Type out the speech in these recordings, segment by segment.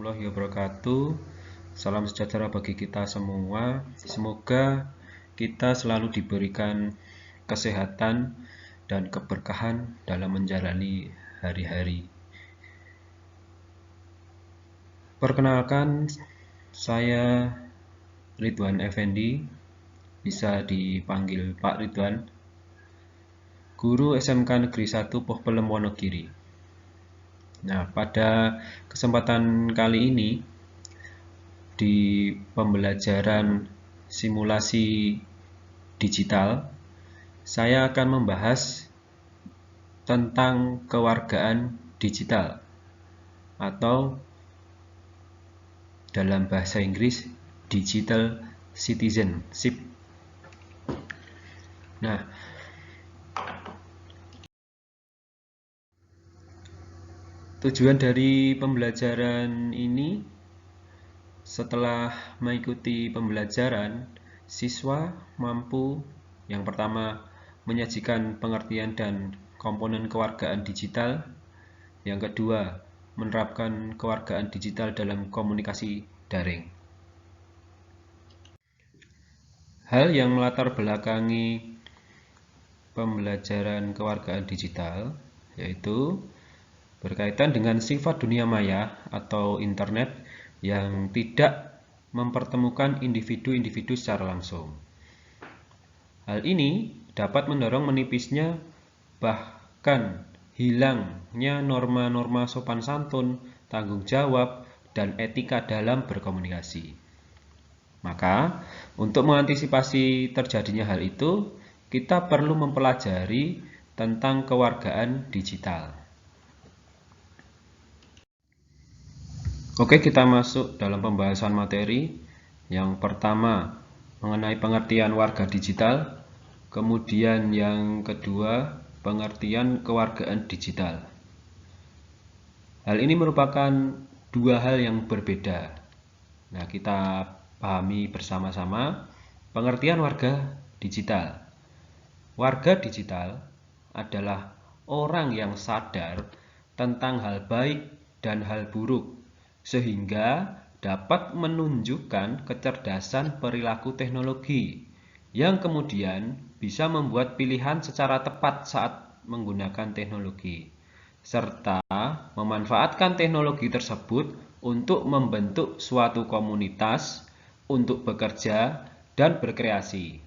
warahmatullahi wabarakatuh. Salam sejahtera bagi kita semua. Semoga kita selalu diberikan kesehatan dan keberkahan dalam menjalani hari-hari. Perkenalkan, saya Ridwan Effendi, bisa dipanggil Pak Ridwan, guru SMK Negeri 1 Poh Pelem Wonogiri. Nah, pada kesempatan kali ini di pembelajaran simulasi digital, saya akan membahas tentang kewargaan digital atau dalam bahasa Inggris digital citizenship. Nah, tujuan dari pembelajaran ini, setelah mengikuti pembelajaran, siswa mampu yang pertama menyajikan pengertian dan komponen kewargaan digital, yang kedua menerapkan kewargaan digital dalam komunikasi daring. Hal yang melatar belakangi pembelajaran kewargaan digital yaitu berkaitan dengan sifat dunia maya atau internet yang tidak mempertemukan individu-individu secara langsung. Hal ini dapat mendorong menipisnya bahkan hilangnya norma-norma sopan santun, tanggung jawab, dan etika dalam berkomunikasi. Maka, untuk mengantisipasi terjadinya hal itu, kita perlu mempelajari tentang kewargaan digital. Oke, kita masuk dalam pembahasan materi. Yang pertama, mengenai pengertian warga digital. Kemudian yang kedua, pengertian kewargaan digital. Hal ini merupakan dua hal yang berbeda. Nah, kita pahami bersama-sama pengertian warga digital. Warga digital adalah orang yang sadar tentang hal baik dan hal buruk, sehingga dapat menunjukkan kecerdasan perilaku teknologi yang kemudian bisa membuat pilihan secara tepat saat menggunakan teknologi, serta memanfaatkan teknologi tersebut untuk membentuk suatu komunitas untuk bekerja dan berkreasi.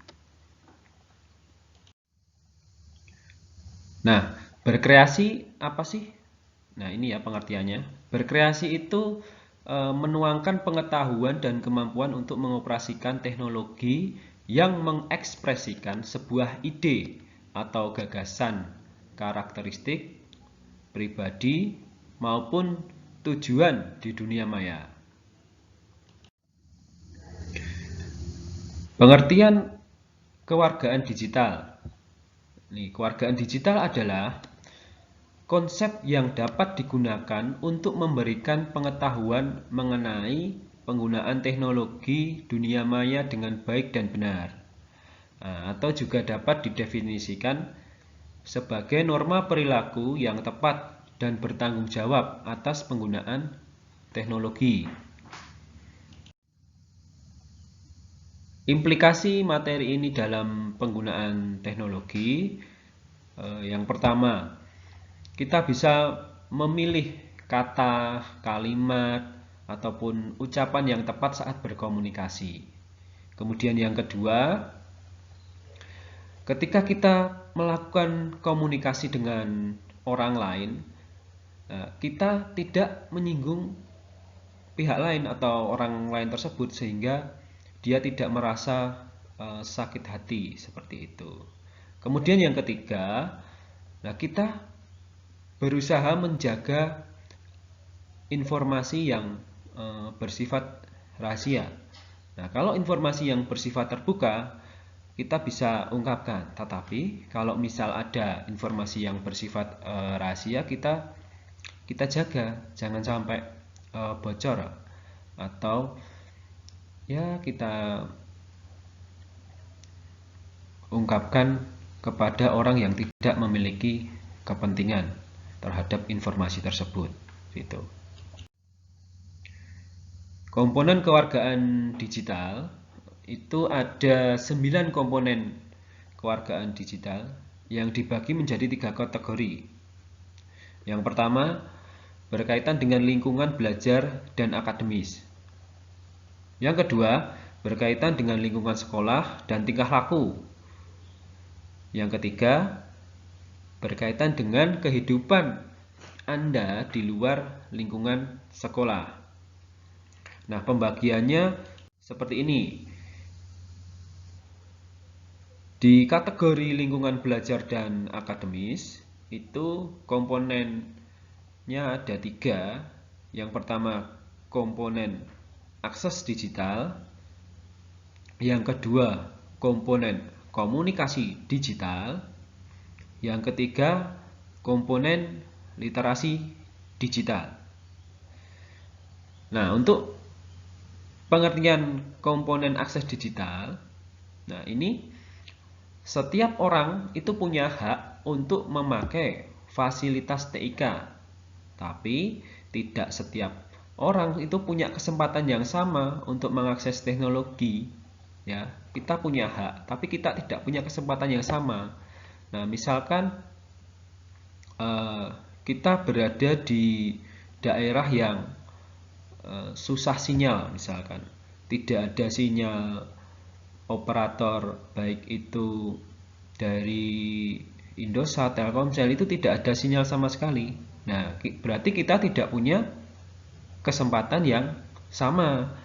Nah, berkreasi apa sih? Nah, ini ya pengertiannya. Berkreasi itu menuangkan pengetahuan dan kemampuan untuk mengoperasikan teknologi yang mengekspresikan sebuah ide atau gagasan, karakteristik, pribadi, maupun tujuan di dunia maya. Pengertian kewargaan digital. Nih, kewargaan digital adalah konsep yang dapat digunakan untuk memberikan pengetahuan mengenai penggunaan teknologi dunia maya dengan baik dan benar. Atau juga dapat didefinisikan sebagai norma perilaku yang tepat dan bertanggung jawab atas penggunaan teknologi. Implikasi materi ini dalam penggunaan teknologi, yang pertama, kita bisa memilih kata, kalimat, ataupun ucapan yang tepat saat berkomunikasi. Kemudian yang kedua, ketika kita melakukan komunikasi dengan orang lain, kita tidak menyinggung pihak lain atau orang lain tersebut sehingga dia tidak merasa sakit hati seperti itu. Kemudian yang ketiga, kita berusaha menjaga informasi yang bersifat rahasia. Nah, kalau informasi yang bersifat terbuka, kita bisa ungkapkan. Tetapi kalau misal ada informasi yang bersifat rahasia, kita jaga, jangan sampai bocor atau ya kita ungkapkan kepada orang yang tidak memiliki kepentingan terhadap informasi tersebut. Gitu. Komponen kewargaan digital itu ada 9 komponen kewargaan digital yang dibagi menjadi 3 kategori. Yang pertama, berkaitan dengan lingkungan belajar dan akademis. Yang kedua, berkaitan dengan lingkungan sekolah dan tingkah laku. Yang ketiga, berkaitan dengan kehidupan Anda di luar lingkungan sekolah. Nah, pembagiannya seperti ini. Di kategori lingkungan belajar dan akademis, itu komponennya ada 3. Yang pertama, komponen akses digital. Yang kedua, komponen komunikasi digital. Yang ketiga, komponen literasi digital. Nah, untuk pengertian komponen akses digital, nah ini setiap orang itu punya hak untuk memakai fasilitas TIK, tapi tidak setiap orang itu punya kesempatan yang sama untuk mengakses teknologi. Ya, kita punya hak, tapi kita tidak punya kesempatan yang sama. Nah, misalkan kita berada di daerah yang susah sinyal, misalkan tidak ada sinyal operator, baik itu dari Indosat, Telkomsel, itu tidak ada sinyal sama sekali. Nah, berarti kita tidak punya kesempatan yang sama.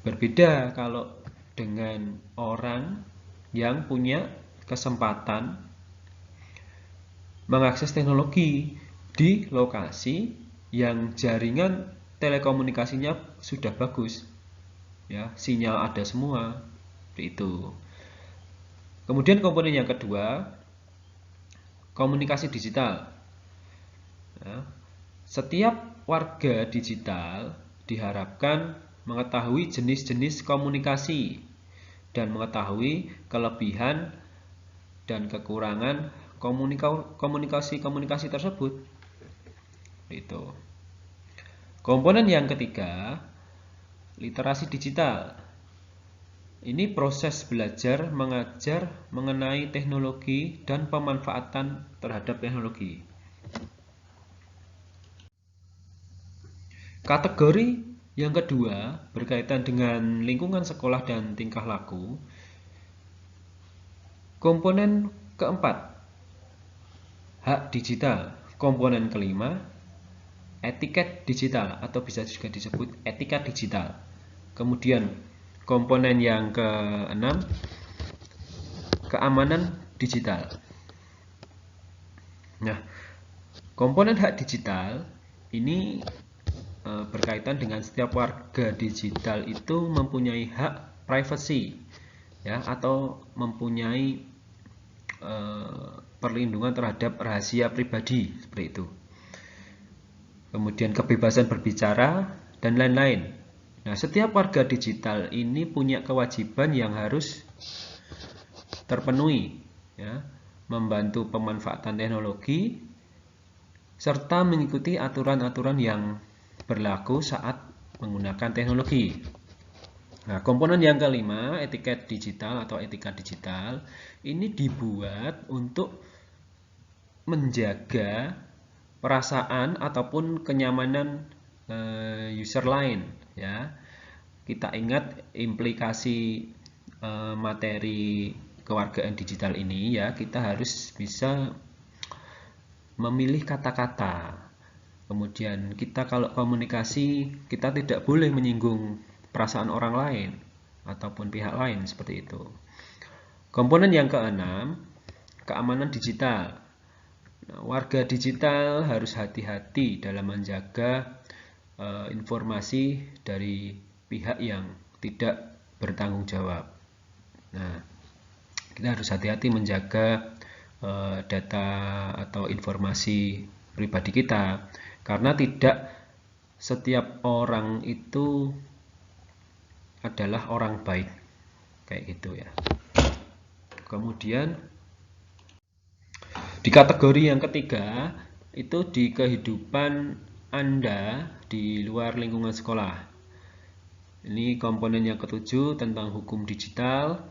Berbeda kalau dengan orang yang punya kesempatan mengakses teknologi di lokasi yang jaringan telekomunikasinya sudah bagus, ya, sinyal ada semua. Itu. Kemudian komponen yang kedua, komunikasi digital. Nah, setiap warga digital diharapkan mengetahui jenis-jenis komunikasi dan mengetahui kelebihan dan kekurangan komunikasi tersebut. Itu. Komponen yang ketiga, literasi digital. Ini proses belajar mengajar mengenai teknologi dan pemanfaatan terhadap teknologi. Kategori yang kedua berkaitan dengan lingkungan sekolah dan tingkah laku. Komponen keempat, hak digital. Komponen kelima, etiket digital atau bisa juga disebut etika digital. Kemudian komponen yang keenam, keamanan digital. Nah, komponen hak digital ini berkaitan dengan setiap warga digital itu mempunyai hak privacy, ya, atau mempunyai perlindungan terhadap rahasia pribadi, seperti itu. Kemudian kebebasan berbicara dan lain-lain. Nah, setiap warga digital ini punya kewajiban yang harus terpenuhi, ya, membantu pemanfaatan teknologi serta mengikuti aturan-aturan yang berlaku saat menggunakan teknologi. Nah, komponen yang kelima, etiket digital atau etika digital, ini dibuat untuk menjaga perasaan ataupun kenyamanan user lain, ya. Kita ingat implikasi materi kewargaan digital ini, ya, kita harus bisa memilih kata-kata. Kemudian kita kalau komunikasi, kita tidak boleh menyinggung perasaan orang lain ataupun pihak lain, seperti itu. Komponen yang keenam, keamanan digital. Nah, warga digital harus hati-hati dalam menjaga informasi dari pihak yang tidak bertanggung jawab. Nah, kita harus hati-hati menjaga data atau informasi pribadi kita, karena tidak setiap orang itu adalah orang baik, kayak gitu, ya. Kemudian di kategori yang ketiga itu di kehidupan Anda di luar lingkungan sekolah. Ini komponen yang ke-7 tentang hukum digital,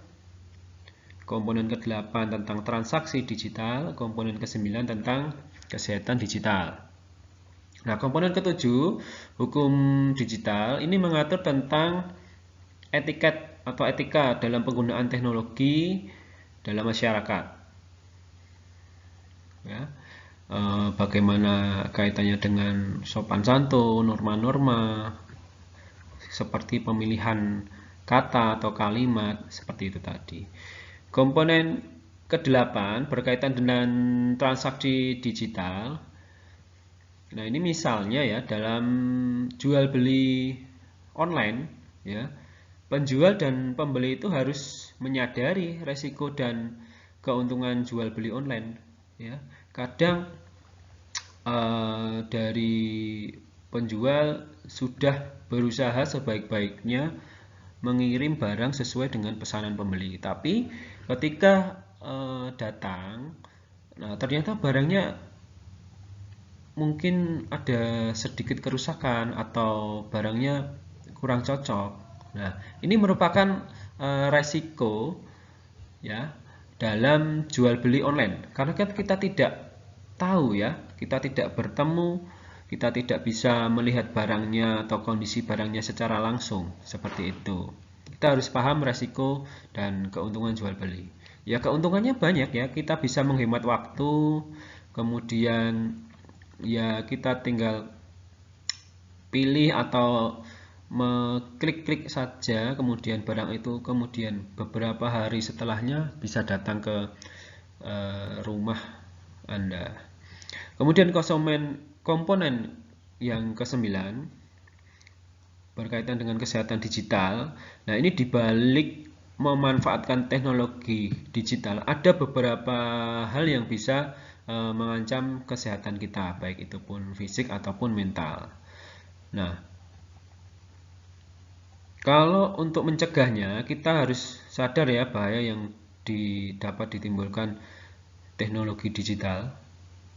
komponen ke-8 tentang transaksi digital, komponen ke-9 tentang kesehatan digital. Nah, komponen ke-7 hukum digital ini mengatur tentang etiket atau etika dalam penggunaan teknologi dalam masyarakat. Ya, bagaimana kaitannya dengan sopan santun, norma-norma, seperti pemilihan kata atau kalimat, seperti itu tadi. Komponen ke-8 berkaitan dengan transaksi digital. Nah, ini misalnya ya, dalam jual beli online, ya, penjual dan pembeli itu harus menyadari resiko dan keuntungan jual beli online. Ya, kadang dari penjual sudah berusaha sebaik-baiknya mengirim barang sesuai dengan pesanan pembeli, tapi ketika datang, nah ternyata barangnya mungkin ada sedikit kerusakan atau barangnya kurang cocok. Nah, ini merupakan resiko ya dalam jual beli online. Karena kan kita tidak tahu ya, kita tidak bertemu, kita tidak bisa melihat barangnya atau kondisi barangnya secara langsung, seperti itu. Kita harus paham resiko dan keuntungan jual beli. Ya, keuntungannya banyak ya, kita bisa menghemat waktu, kemudian ya kita tinggal pilih atau mengklik-klik saja, kemudian barang itu kemudian beberapa hari setelahnya bisa datang ke rumah Anda. Kemudian komponen yang ke-9 berkaitan dengan kesehatan digital. Nah, ini dibalik memanfaatkan teknologi digital, ada beberapa hal yang bisa mengancam kesehatan kita, baik itu pun fisik ataupun mental. Nah, kalau untuk mencegahnya, kita harus sadar ya bahaya yang dapat ditimbulkan teknologi digital.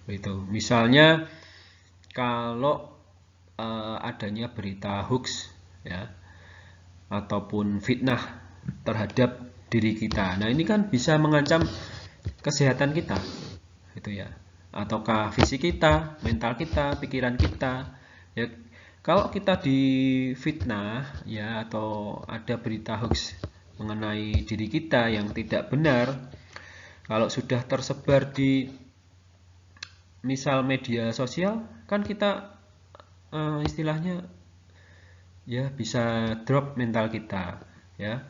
Itu, misalnya kalau adanya berita hoax ya, ataupun fitnah terhadap diri kita. Nah, ini kan bisa mengancam kesehatan kita, gitu ya. Ataukah fisik kita, mental kita, pikiran kita. Ya, kalau kita difitnah ya atau ada berita hoax mengenai diri kita yang tidak benar, kalau sudah tersebar di misal media sosial, kan kita istilahnya ya bisa drop mental kita ya.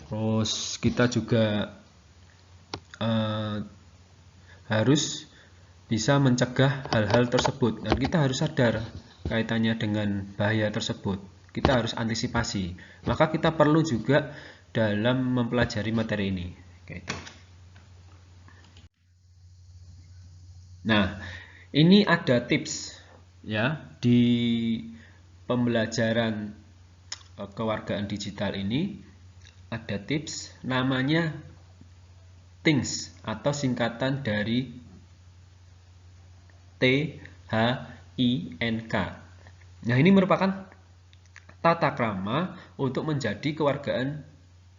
Terus kita juga harus bisa mencegah hal-hal tersebut, dan kita harus sadar kaitannya dengan bahaya tersebut. Kita harus antisipasi. Maka kita perlu juga dalam mempelajari materi ini. Gitu. Nah, ini ada tips ya di pembelajaran kewargaan digital ini. Ada tips namanya THINKS atau singkatan dari THINK. Nah, ini merupakan tata krama untuk menjadi kewargaan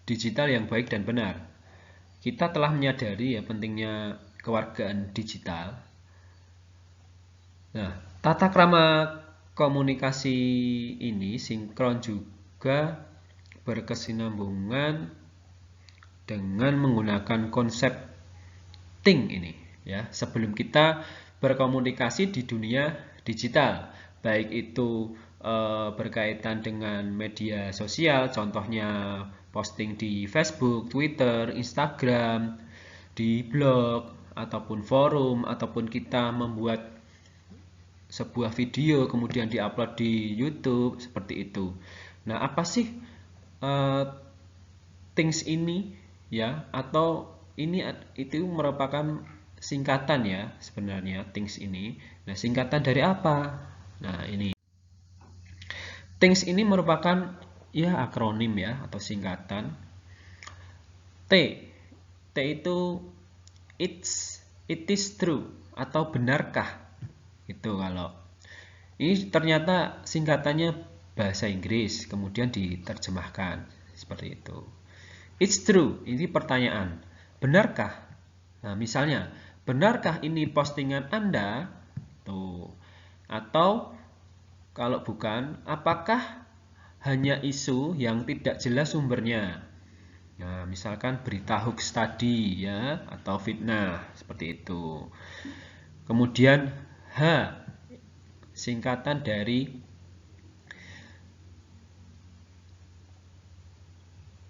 digital yang baik dan benar. Kita telah menyadari ya pentingnya kewargaan digital. Nah, tata krama komunikasi ini sinkron juga berkesinambungan dengan menggunakan konsep think ini ya, sebelum kita berkomunikasi di dunia digital, baik itu berkaitan dengan media sosial, contohnya posting di Facebook, Twitter, Instagram, di blog ataupun forum, ataupun kita membuat sebuah video kemudian diupload di YouTube, seperti itu. Nah, apa sih things ini ya, atau ini itu merupakan singkatan ya sebenarnya things ini. Nah, singkatan dari apa? Nah, ini things ini merupakan ya akronim ya atau singkatan. T itu it is true atau benarkah? Itu kalau ini ternyata singkatannya bahasa Inggris, kemudian diterjemahkan seperti itu. It's true, ini pertanyaan. Benarkah? Nah, misalnya, benarkah ini postingan Anda? Tuh. Atau kalau bukan, apakah hanya isu yang tidak jelas sumbernya? Nah, misalkan berita hoax tadi ya, atau fitnah seperti itu. Kemudian H, singkatan dari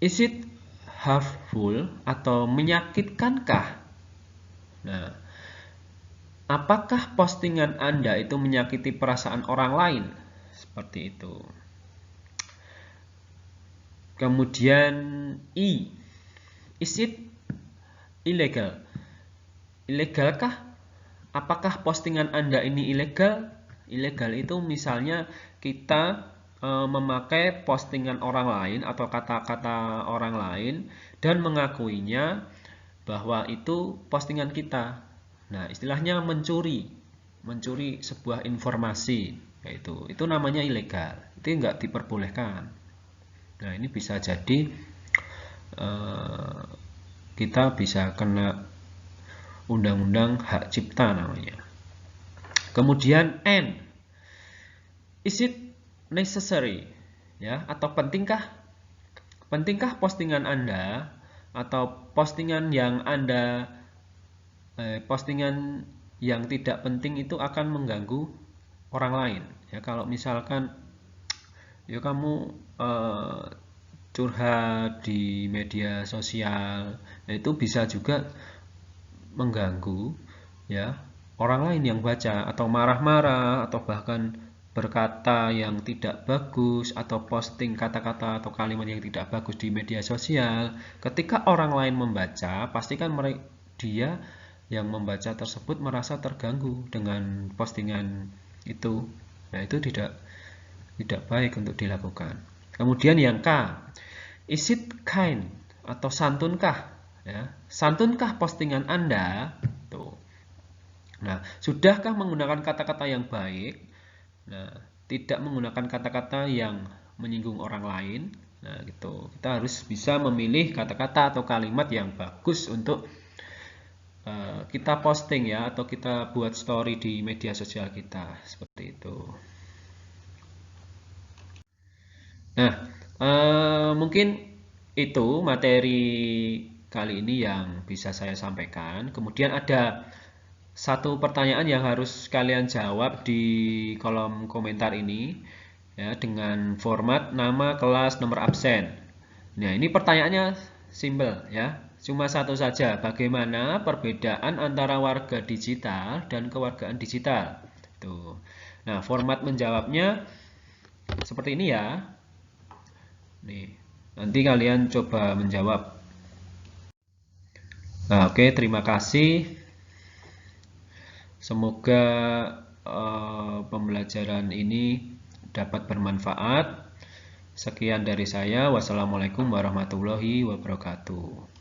is it harmful atau menyakitkankah? Nah, apakah postingan Anda itu menyakiti perasaan orang lain? Seperti itu. Kemudian I, is it illegal? Ilegalkah? Apakah postingan Anda ini ilegal? Ilegal itu misalnya kita memakai postingan orang lain atau kata-kata orang lain dan mengakuinya bahwa itu postingan kita. Nah, istilahnya mencuri sebuah informasi, yaitu itu namanya ilegal. Itu enggak diperbolehkan. Nah, ini bisa jadi kita bisa kena undang-undang hak cipta namanya. Kemudian N, is it necessary? Ya, atau pentingkah postingan Anda atau postingan yang Anda postingan yang tidak penting itu akan mengganggu orang lain. Ya, kalau misalkan ya kamu curhat di media sosial, nah itu bisa juga mengganggu ya orang lain yang baca, atau marah-marah, atau bahkan berkata yang tidak bagus, atau posting kata-kata atau kalimat yang tidak bagus di media sosial. Ketika orang lain membaca, pastikan dia yang membaca tersebut merasa terganggu dengan postingan itu. Nah, itu tidak baik untuk dilakukan. Kemudian yang K, is it kind atau santunkah? Ya, santunkah postingan Anda? Tuh. Nah, sudahkah menggunakan kata-kata yang baik? Nah, tidak menggunakan kata-kata yang menyinggung orang lain. Nah, gitu. Kita harus bisa memilih kata-kata atau kalimat yang bagus untuk kita posting ya, atau kita buat story di media sosial kita, seperti itu. Nah, mungkin itu materi kali ini yang bisa saya sampaikan. Kemudian ada satu pertanyaan yang harus kalian jawab di kolom komentar ini ya, dengan format nama, kelas, nomor absen. Nah, ini pertanyaannya simple ya. Cuma satu saja, bagaimana perbedaan antara warga digital dan kewargaan digital? Tuh. Nah, format menjawabnya seperti ini ya. Nih, nanti kalian coba menjawab. Nah, oke, terima kasih. Semoga pembelajaran ini dapat bermanfaat. Sekian dari saya. Wassalamualaikum warahmatullahi wabarakatuh.